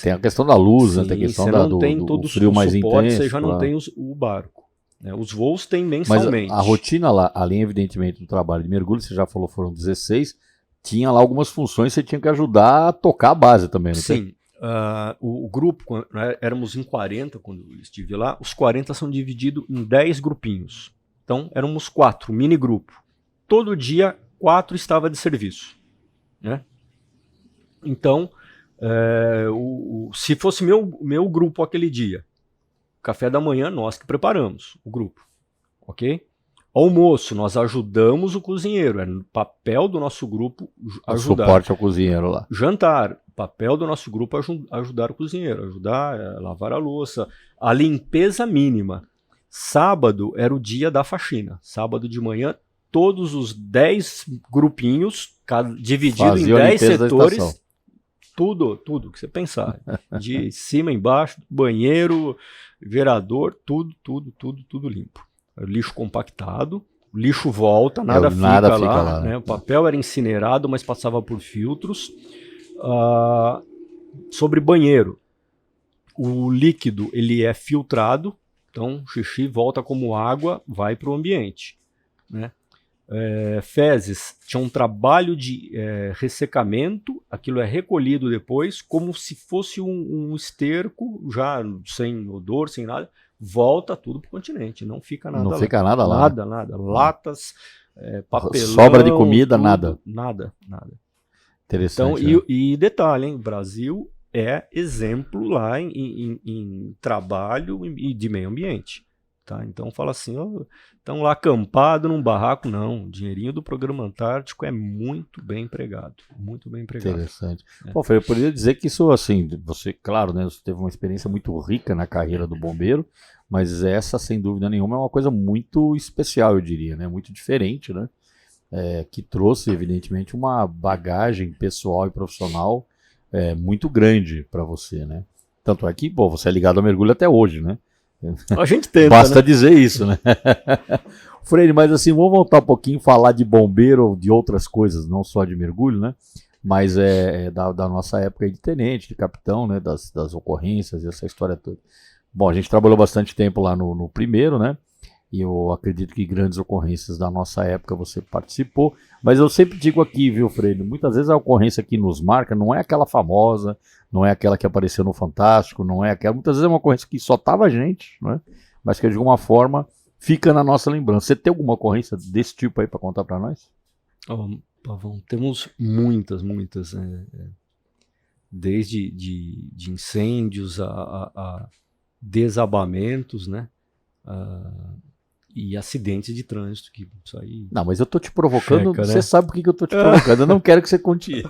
tem a questão da luz, sim, né? Tem a questão do frio mais intenso. Você já não tem o barco. Né? Os voos tem mensalmente. Mas a rotina lá, além evidentemente do trabalho de mergulho, você já falou, foram 16, tinha lá algumas funções que você tinha que ajudar a tocar a base também, não tem? Sim. O grupo, éramos em 40 quando eu estive lá, os 40 são divididos em 10 grupinhos. Então éramos 4, mini grupo. Todo dia 4 estava de serviço. Né? Então, Se fosse meu grupo aquele dia, café da manhã nós que preparamos, o grupo, ok? Almoço, nós ajudamos o cozinheiro, é no papel do nosso grupo ajudar. O suporte ao cozinheiro lá. Jantar, papel do nosso grupo ajudar o cozinheiro, ajudar a lavar a louça, a limpeza mínima. Sábado era o dia da faxina, sábado de manhã, todos os 10 grupinhos, dividido em 10 setores, tudo que você pensar, de cima, embaixo, banheiro, verador, tudo limpo. Lixo compactado, o lixo volta, nada fica lá, né? O papel era incinerado, mas passava por filtros. Sobre banheiro, o líquido ele é filtrado, então xixi volta como água, vai para o ambiente, né? Fezes tinha um trabalho de ressecamento, aquilo é recolhido depois, como se fosse um esterco, já sem odor, sem nada. Volta tudo para o continente, não fica nada lá. Não fica nada lá. Nada. Latas, papelão. Sobra de comida, tudo, nada. Nada. Interessante. Então, e detalhe, hein? O Brasil é exemplo lá em trabalho e de meio ambiente. Tá? Então fala assim, estão lá acampado num barraco, não. O dinheirinho do Programa Antártico é muito bem empregado. Muito bem empregado. Interessante. Bom, eu poderia dizer que isso, assim, você, claro, né, você teve uma experiência muito rica na carreira do bombeiro, mas essa, sem dúvida nenhuma, é uma coisa muito especial, eu diria, né? Muito diferente, né? Que trouxe, evidentemente, uma bagagem pessoal e profissional muito grande para você, né? Tanto é que, pô, você é ligado ao mergulho até hoje, né? A gente tenta, basta né? dizer isso, né? Freire, mas assim, vamos voltar um pouquinho, falar de bombeiro ou de outras coisas, não só de mergulho, né? Mas da nossa época aí de tenente, de capitão, né? Das ocorrências e essa história toda. Bom, a gente trabalhou bastante tempo lá no primeiro, né? E eu acredito que grandes ocorrências da nossa época você participou. Mas eu sempre digo aqui, viu, Freire? Muitas vezes a ocorrência que nos marca não é aquela famosa, não é aquela que apareceu no Fantástico, não é aquela. Muitas vezes é uma ocorrência que só tava a gente, né? Mas que de alguma forma fica na nossa lembrança. Você tem alguma ocorrência desse tipo aí para contar para nós? Pavão, temos muitas. Desde de incêndios a desabamentos, né? E acidentes de trânsito, que isso aí... Não, mas eu tô te provocando, checa, você né? sabe por que eu tô te provocando, eu não quero que você conte.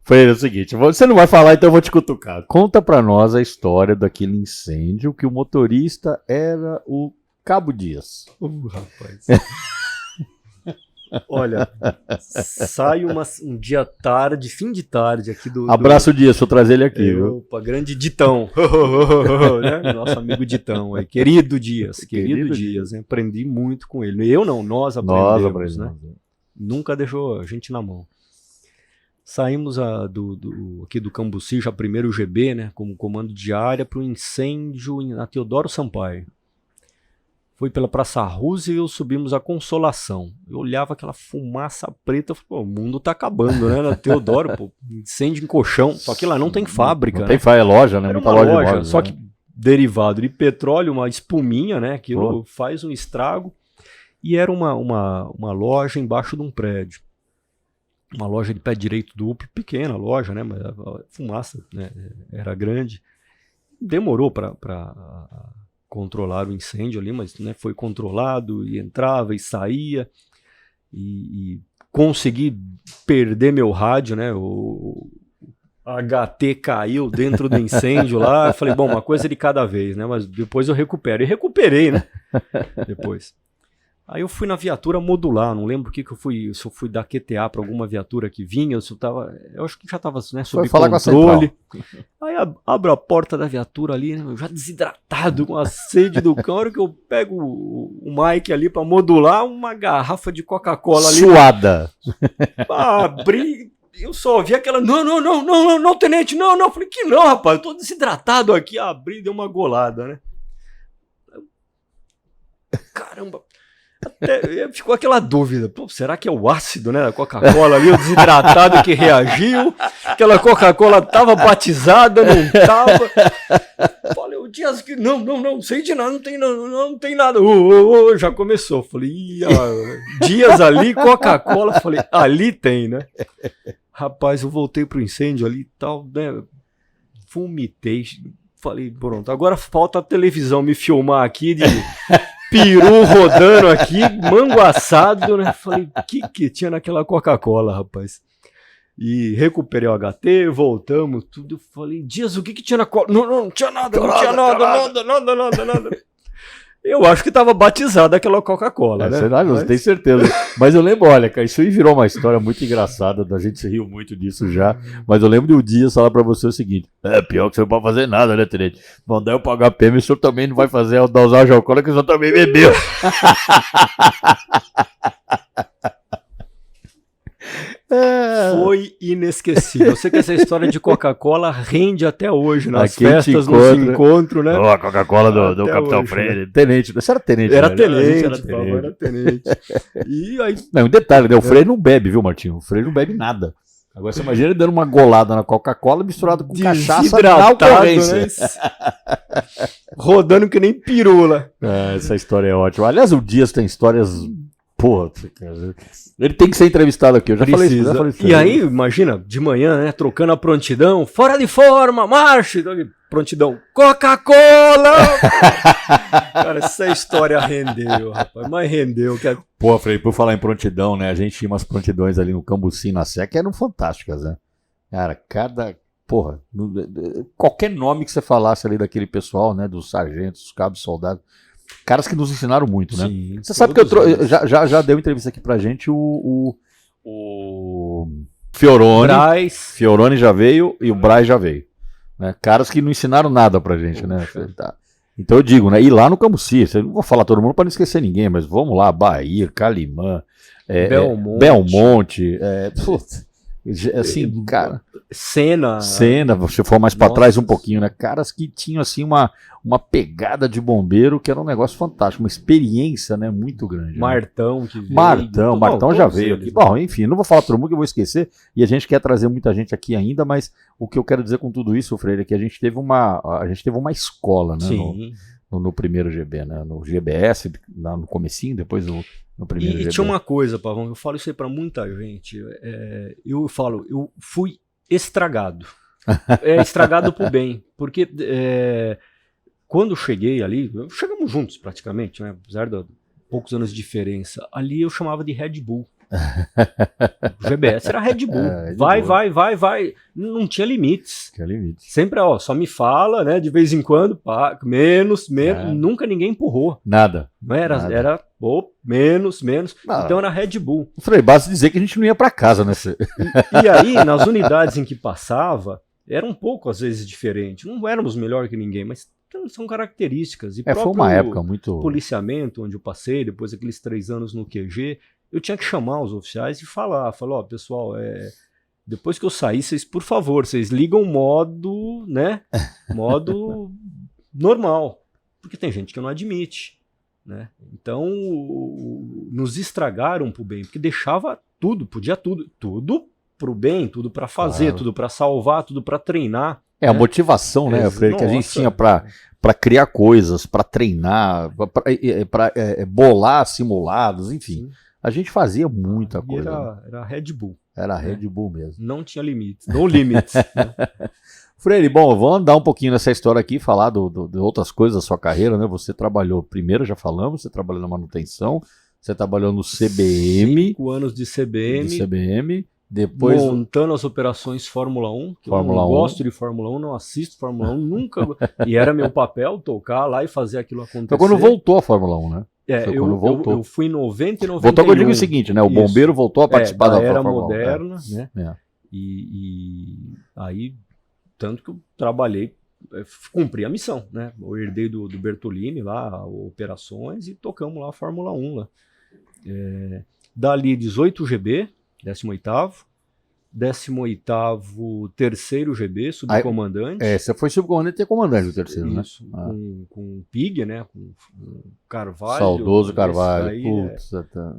Foi o seguinte, você não vai falar, então eu vou te cutucar. Conta pra nós a história daquele incêndio que o motorista era o Cabo Dias. Rapaz. Olha, sai um dia tarde, fim de tarde aqui do... Abraço o Dias, vou trazer ele aqui, viu? Opa, grande Ditão. Né? Nosso amigo Ditão. Querido Dias, querido Dias. Hein? Aprendi muito com ele. Eu não, nós aprendemos. Né? Nunca deixou a gente na mão. Saímos aqui do Cambuci, já primeiro GB, né, como comando de área, para o incêndio na Teodoro Sampaio. Foi pela Praça Roosevelt, subimos a Consolação. Eu olhava aquela fumaça preta, falei, pô, o mundo tá acabando, né? Na Teodoro, pô, incêndio em colchão. Só que lá não tem fábrica, não tem loja, né? Era muita uma loja, de loja, só né? que derivado de petróleo, uma espuminha, né? Aquilo faz um estrago. E era uma loja embaixo de um prédio. Uma loja de pé direito duplo, pequena loja, né? Mas a fumaça, né, era grande. Demorou para controlar o incêndio ali, mas, né, foi controlado e entrava e saía. E consegui perder meu rádio, né? O HT caiu dentro do incêndio lá. Eu falei, bom, uma coisa de cada vez, né? Mas depois eu recupero. E recuperei, né? Depois. Aí eu fui na viatura modular, não lembro o que eu fui, se eu fui dar QTA para alguma viatura que vinha, eu acho que já estava, né, sob controle. Aí abro a porta da viatura ali, né, já desidratado, com a sede do cão, a hora que eu pego o Mike ali para modular, uma garrafa de Coca-Cola ali. Suada. Abri, eu só ouvi aquela, não, tenente, não. Eu falei, que não, rapaz, eu tô desidratado aqui. Abri, deu uma golada, né. Caramba. Até ficou aquela dúvida, pô, será que é o ácido, né, da Coca-Cola ali, o desidratado que reagiu, aquela Coca-Cola tava batizada, não tava, falei, o Dias que não sei de nada, não tem nada, já começou, falei, Dias ali, Coca-Cola, falei, ali tem, né, Rapaz, eu voltei pro incêndio ali e tal, né? Vomitei. Falei, pronto, agora falta a televisão me filmar aqui de peru rodando aqui, mango assado, né? Falei, o que tinha naquela Coca-Cola, rapaz? E recuperei o HT, voltamos, tudo. Falei, Dias, o que tinha na Coca? Não tinha nada, nada. Eu acho que tava batizada aquela Coca-Cola, né? Não tenho certeza. Mas eu lembro, olha, cara, isso aí virou uma história muito engraçada, a gente se riu muito disso já, mas eu lembro de um dia falar pra você o seguinte, pior que você não pode fazer nada, né, tenente? Mandar eu pagar PM, o senhor também não vai fazer a dosagem alcoólica, que o senhor também bebeu. Foi inesquecível. Eu sei que essa história de Coca-Cola rende até hoje nas festas, nos encontros, né? A Coca-Cola do Capitão hoje, Freire. Né? Tenente, você era tenente. Era tenente. E aí... Não, um detalhe, né? O Freire não bebe, viu, Martinho? O Freire não bebe nada. Agora você imagina ele dando uma golada na Coca-Cola misturado com cachaça na ocorrência. Né? Rodando que nem pirula. Essa história é ótima. Aliás, o Dias tem histórias... Porra, ele tem que ser entrevistado aqui, eu já falei isso. E aí, imagina, de manhã, né, trocando a prontidão, fora de forma, marche, prontidão, Coca-Cola! Cara, essa história rendeu, rapaz, mas rendeu. Pô, Frei, por falar em prontidão, né, a gente tinha umas prontidões ali no Cambuci, na Sé, que eram fantásticas, né? Cara, qualquer nome que você falasse ali daquele pessoal, né, dos sargentos, dos cabos soldados, caras que nos ensinaram muito, né? Sim, você sabe que eu já deu entrevista aqui pra gente o Fioroni. Fioroni já veio e o Braz já veio. Né? Caras que não ensinaram nada pra gente, né? Tá. Então eu digo, né? E lá no Cambuci, não vou falar todo mundo pra não esquecer ninguém, mas vamos lá, Bahia, Calimã, Belmonte, assim, cara... Cena, você for mais para trás um pouquinho, né? Caras que tinham assim uma pegada de bombeiro que era um negócio fantástico, uma experiência, né, muito grande. Martão que veio. Martão já veio aqui. Bom, enfim, não vou falar todo mundo que eu vou esquecer, e a gente quer trazer muita gente aqui ainda, mas o que eu quero dizer com tudo isso, Freire, é que a gente teve uma escola, né? Sim. No primeiro GB, né? No GBS, lá no comecinho, depois no primeiro GB. E tinha uma coisa, Pavão, eu falo isso aí pra muita gente, eu fui estragado. Estragado pro bem. Porque quando cheguei ali, chegamos juntos praticamente, né? Apesar de poucos anos de diferença. Ali eu chamava de Red Bull. O GBS era Red Bull. Vai. Não tinha limites. Sempre, só me fala, né? De vez em quando, menos. Nunca ninguém empurrou. Nada. Não era menos. Não. Então era Red Bull. Falei, basta dizer que a gente não ia pra casa, né? E aí, nas unidades em que passava, era um pouco, às vezes, diferente. Não éramos melhor que ninguém, mas são características. E foi uma época muito... policiamento, onde eu passei, depois daqueles 3 anos no QG, eu tinha que chamar os oficiais e falar, pessoal, depois que eu sair, vocês, por favor, vocês ligam modo, né, modo normal, porque tem gente que não admite, né, então nos estragaram pro bem, porque deixava podia tudo pro bem, tudo para fazer, claro. Tudo para salvar, tudo para treinar. A motivação, né, Freire, que a gente tinha para criar coisas, para treinar, para bolar simulados, enfim. Sim. A gente fazia muita coisa. Era Red Bull. Era Red Bull mesmo. Não tinha limites. No limits. Né? Freire, bom, vamos andar um pouquinho nessa história aqui, falar de outras coisas da sua carreira, né? Você trabalhou, primeiro já falamos, você trabalhou na manutenção, você trabalhou no CBM. 5 anos de CBM. Depois montando as operações Fórmula 1, que eu não gosto de Fórmula 1, não assisto Fórmula 1, nunca. E era meu papel tocar lá e fazer aquilo acontecer. Foi quando voltou a Fórmula 1, né? Eu fui em 90 e 91. Voltou, eu digo o seguinte, né? O bombeiro voltou a participar da era Fórmula 1. Moderna, né? E aí, tanto que eu trabalhei, cumpri a missão, né? Eu herdei do Bertolini lá, operações, e tocamos lá a Fórmula 1 lá. Dali 18 GB, 18º, 18º GB, subcomandante. Você foi subcomandante e comandante do terceiro, isso, né? Com o Pig, né? Com Carvalho. Saudoso Carvalho. Aí,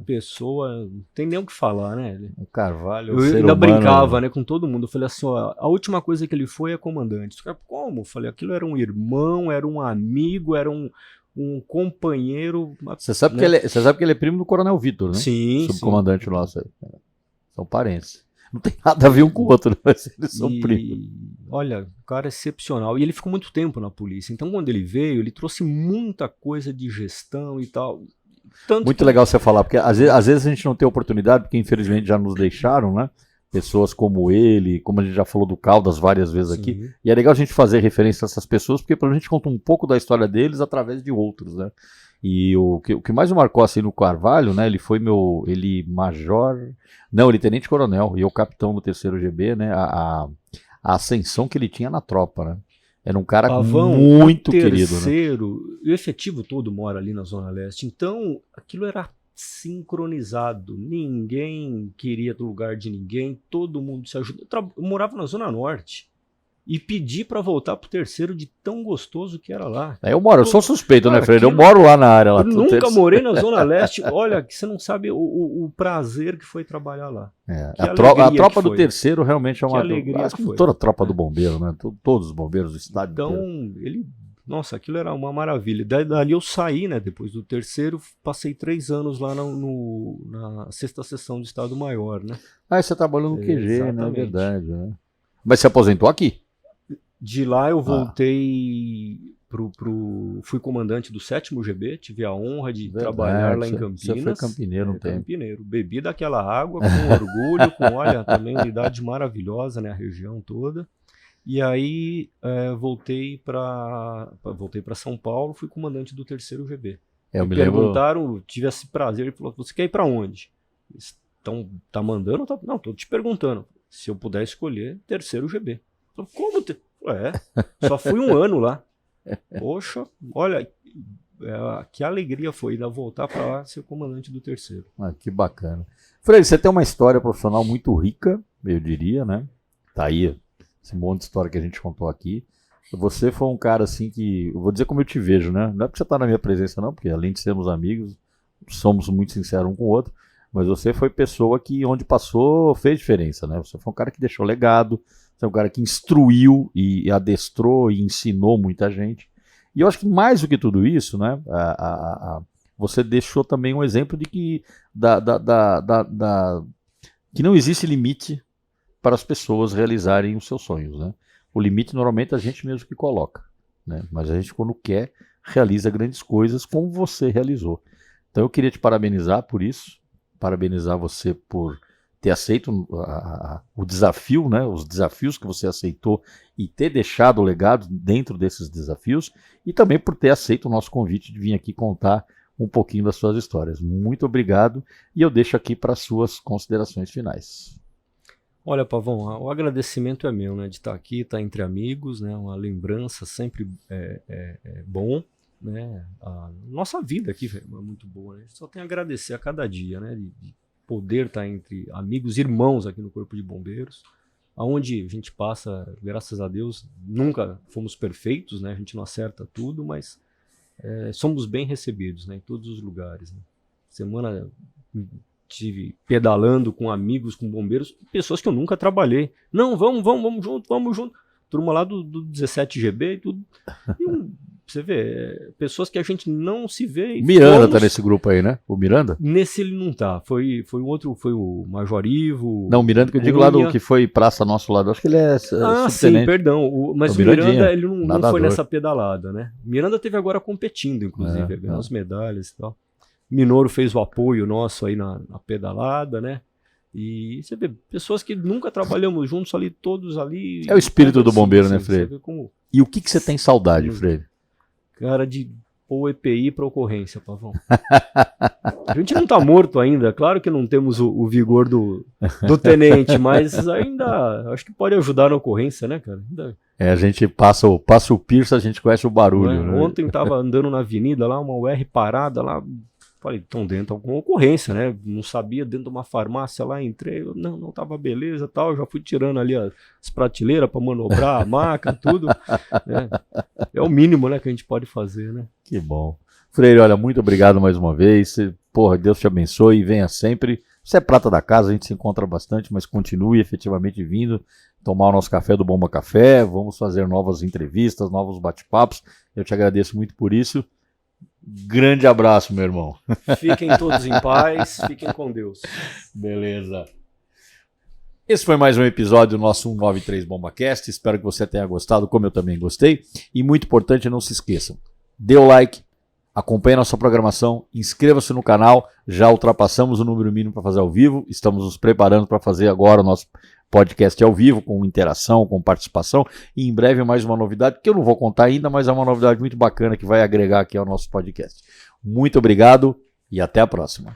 pessoa, não tem nem o que falar, né? O Carvalho, eu ainda brincava, né, com todo mundo. Eu falei assim, a última coisa que ele foi é comandante. Como? Eu falei, aquilo era um irmão, era um amigo, era um companheiro. Você sabe, né? Que ele é primo do Coronel Vitor, né? Sim. Subcomandante nosso aí. São parentes. não tem nada a ver um com o outro, né? Mas eles são primos. Olha, o cara é excepcional. E ele ficou muito tempo na polícia. Então, quando ele veio, ele trouxe muita coisa de gestão e tal. Tanto Muito que... legal você falar, porque às vezes a gente não tem oportunidade, porque infelizmente já nos deixaram, né? Pessoas como ele, como a gente já falou do Caldas várias vezes aqui. E é legal a gente fazer referência a essas pessoas, porque a gente conta um pouco da história deles através de outros, né? E o que mais me marcou assim no Carvalho, né? Ele foi ele major, não, ele tenente-coronel, e eu capitão do 3º GB, né? A ascensão que ele tinha na tropa, né? Era um cara muito querido, né? O efetivo todo mora ali na Zona Leste, então aquilo era sincronizado, ninguém queria do lugar de ninguém, todo mundo se ajuda. Eu morava na Zona Norte e pedi para voltar pro 3º de tão gostoso que era lá. Eu sou suspeito, né, Freire? Eu moro lá na área. Lá, eu nunca morei na Zona Leste. Olha, que você não sabe o prazer que foi trabalhar lá. A tropa do 3º realmente é uma alegria. Toda a tropa do bombeiro, né? Todos os bombeiros do estado. Então, nossa, aquilo era uma maravilha. Dali eu saí, né? Depois do 3º, passei 3 anos lá na 6ª Seção do Estado Maior, né? Você trabalhou no QG, né? É verdade, né? Mas você aposentou aqui? De lá eu voltei fui comandante do 7º GB, tive a honra de trabalhar lá em Campinas. Você foi campineiro um tempo. Campineiro. Bebi daquela água com orgulho, olha, também unidade maravilhosa, né? A região toda. E aí voltei para São Paulo, fui comandante do 3º GB. Me perguntaram, tive esse prazer, ele falou, você quer ir para onde? Tá mandando? Não, tô te perguntando. Se eu puder escolher, 3º GB. Eu falei, como? Só fui um ano lá. Poxa, olha, que alegria foi ainda voltar para lá ser comandante do 3º. Que bacana. Freire, você tem uma história profissional muito rica, eu diria, né? Tá aí esse monte de história que a gente contou aqui. Você foi um cara assim que, eu vou dizer como eu te vejo, né? Não é porque você tá na minha presença não, porque além de sermos amigos, somos muito sinceros um com o outro, mas você foi pessoa que onde passou fez diferença, né? Você foi um cara que deixou legado, você é um cara que instruiu e adestrou e ensinou muita gente. E eu acho que mais do que tudo isso, né? Você deixou também um exemplo de que, que não existe limite para as pessoas realizarem os seus sonhos, né? O limite normalmente é a gente mesmo que coloca, né? Mas a gente quando quer, realiza grandes coisas como você realizou. Então eu queria te parabenizar por isso, parabenizar você por ter aceito o desafio, né? Os desafios que você aceitou e ter deixado o legado dentro desses desafios e também por ter aceito o nosso convite de vir aqui contar um pouquinho das suas histórias. Muito obrigado e eu deixo aqui para as suas considerações finais. Olha, Pavão, o agradecimento é meu, né? De estar aqui, estar entre amigos, né? Uma lembrança sempre bom, né? A nossa vida aqui é muito boa, né? A gente só tem a agradecer a cada dia, né? De poder estar entre amigos, irmãos aqui no Corpo de Bombeiros, aonde a gente passa, graças a Deus, nunca fomos perfeitos, né? A gente não acerta tudo, mas somos bem recebidos, né? Em todos os lugares, né? Semana tive pedalando com amigos, com bombeiros, pessoas que eu nunca trabalhei. Não, vamos junto. Turma lá do 17 GB e tudo. E você vê, pessoas que a gente não se vê. Miranda tá nesse grupo aí, né? O Miranda? Nesse ele não tá. Foi um outro, foi o Major Ivo. Não, o Miranda que eu digo lá do que foi praça nosso lado. Acho que ele é subtenente. Sim, perdão. Mas o Miranda, ele não foi nessa pedalada, né? Miranda teve agora competindo, inclusive, ganhou as medalhas e tal. Minoro fez o apoio nosso aí na pedalada, né? E você vê, pessoas que nunca trabalhamos juntos ali, todos ali. É o espírito do bombeiro, né, Freire? E o que você tem saudade, Freire? Cara, de pôr EPI para ocorrência, Pavão. A gente não tá morto ainda, claro que não temos o vigor do tenente, mas ainda acho que pode ajudar na ocorrência, né, cara? Ainda... a gente passa o Pierce, a gente conhece o barulho, né? Ontem tava andando na avenida lá, uma UR parada lá. Falei, estão dentro de alguma ocorrência, né? Não sabia, dentro de uma farmácia lá, entrei, não tava beleza tal, já fui tirando ali as prateleiras para manobrar a maca, tudo. Né? É o mínimo, né, que a gente pode fazer, né? Que bom. Freire, olha, muito obrigado mais uma vez. Porra, Deus te abençoe e venha sempre. Você é prata da casa, a gente se encontra bastante, mas continue efetivamente vindo tomar o nosso café do Bomba Café. Vamos fazer novas entrevistas, novos bate-papos. Eu te agradeço muito por isso. Grande abraço, meu irmão. Fiquem todos em paz, fiquem com Deus. Beleza. Esse foi mais um episódio do nosso 193 BombaCast. Espero que você tenha gostado, como eu também gostei. E muito importante, não se esqueçam, dê o like, acompanhe a nossa programação, inscreva-se no canal. Já ultrapassamos o número mínimo para fazer ao vivo. Estamos nos preparando para fazer agora o nosso podcast ao vivo, com interação, com participação. E em breve mais uma novidade, que eu não vou contar ainda, mas é uma novidade muito bacana que vai agregar aqui ao nosso podcast. Muito obrigado e até a próxima.